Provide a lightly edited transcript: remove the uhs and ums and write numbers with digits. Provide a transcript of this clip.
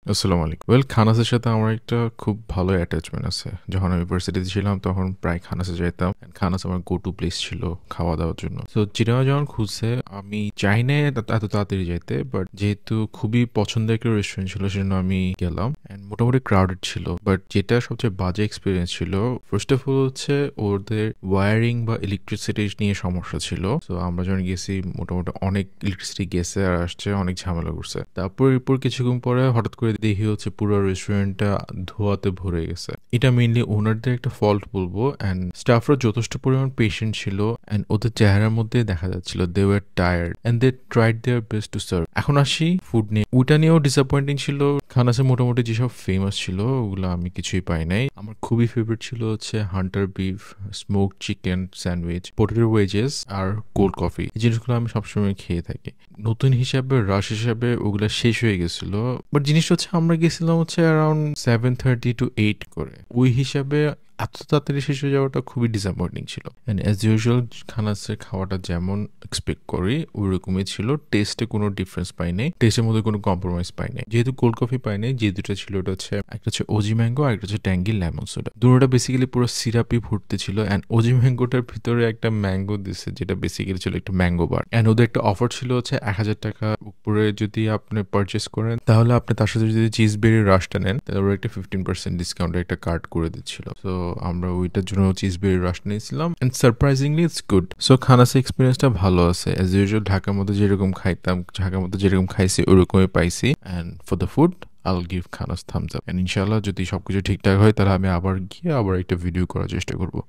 আসসালামু আলাইকুম। খানাসের সাথে আমার একটা খুব ভালো অ্যাটাচমেন্ট আছে। যখন আমি ভার্সিটিতে ছিলাম তখন প্রায় খানাসে যাইতাম। খানাস আমার গো টু প্লেস ছিল খাওয়া-দাওয়ার জন্য। সো চিটাগাং যখন খুলছে আমি চাই নাই এত তাড়াতাড়ি যাইতে। বাট যেহেতু খুবই পছন্দের একটা রেস্টুরেন্ট ছিল সেজন্য আমি গেলাম। অ্যান্ড মোটামুটি ক্রাউডেড ছিল। বাট যেটা সবচেয়ে বাজে এক্সপেরিয়েন্স ছিল, ফার্স্ট অফ অল হচ্ছে ওদের ওয়্যারিং বা ইলেকট্রিসিটি নিয়ে সমস্যা ছিল। সো আমরা যখন গেছি মোটামুটি অনেক ইলেকট্রিসিটি গেছে আর আসছে, অনেক ঝামেলা করছে। এরপর কিছুক্ষণ পরে হঠাৎ করে দেখি হচ্ছে পুরো রেস্টুরেন্টটা ধোঁয়াতে ভরে গেছে। এটা মেইনলি ওনারদের একটা ফল্ট বলবো। অ্যান্ড স্টাফরা যথেষ্ট পরিমাণ পেশেন্ট ছিল অ্যান্ড ওদের চেহারার মধ্যে দেখা যাচ্ছিল they were tired and they tried their best to serve. এখন আসি ফুড নিয়ে, ওইটা নিয়েও ডিসঅ্যাপয়েন্টিং ছিল। খানাসে মোটামুটি যেসব ফেমাস ছিল ওগুলো আমি কিছুই পাই নাই। আমার খুবই ফেভারিট ছিল হচ্ছে hunter beef, smoke chicken sandwich, potato wedges আর কোল্ড কফি। এই জিনিসগুলো আমি সবসময় খেয়ে থাকি। নতুন হিসাবে রাশ হিসাবে ওগুলা শেষ হয়ে গেছিল। বাট জিনিসটা হচ্ছে আমরা গেছিলাম হচ্ছে অ্যারাউন্ড 7:30 to 8 করে। ওই হিসাবে এত তাড়াতাড়ি শেষ হয়ে যাওয়াটা খুবই ডিসঅ্যাপয়েন্টিং ছিল। অ্যান্ড অ্যাজ ইউজুয়াল খানাসের খাওয়াটা যেমন এক্সপেক্ট করি ওইরকমই ছিল। টেস্টে কোনো ডিফারেন্স পাই নাই, টেস্টের মধ্যে কোনো কম্প্রোমাইজ পাই নাই। যেহেতু কোল্ড কফি পাই নাই, যে দুটো ছিল ওটা হচ্ছে একটা হচ্ছে ওজি ম্যাঙ্গো আর একটা হচ্ছে ট্যাঙ্গি লেমন সোডা। দুটোটা বেসিক্যালি পুরো সিরাপি ভর্তি ছিল। অ্যান্ড ওজি ম্যাঙ্গোটার ভিতরে একটা ম্যাঙ্গো দিছে যেটা বেসিক্যালি ছিল একটা ম্যাঙ্গো বার। অ্যান্ড ওদের একটা অফার ছিল হচ্ছে 1,000 টাকা উপরে যদি আপনি পারচেস করেন তাহলে আপনি তার সাথে যদি চিজবেরি রাশটা নেন তাহলে ওরা একটা 15% ডিসকাউন্টের একটা কার্ড করে দিচ্ছিল। তো আমরা ওইটার জন্য চিজবেরি রাশ নিয়েছিলাম and surprisingly it's good. So খানাসা এক্সপিরিয়েন্সটা ভালো আছে। অ্যাজ ইউজুয়াল ঢাকার মধ্যে যেরকম খাইতাম, ঢাকার মধ্যে যেরকম খাইছি ওরকমই পাইছি। And for the food I'll give খানাস থামস আপ। অ্যান্ড ইনশাল্লাহ যদি সবকিছু ঠিকঠাক হয় তাহলে আমি আবার গিয়ে আবার একটা ভিডিও করার চেষ্টা করবো।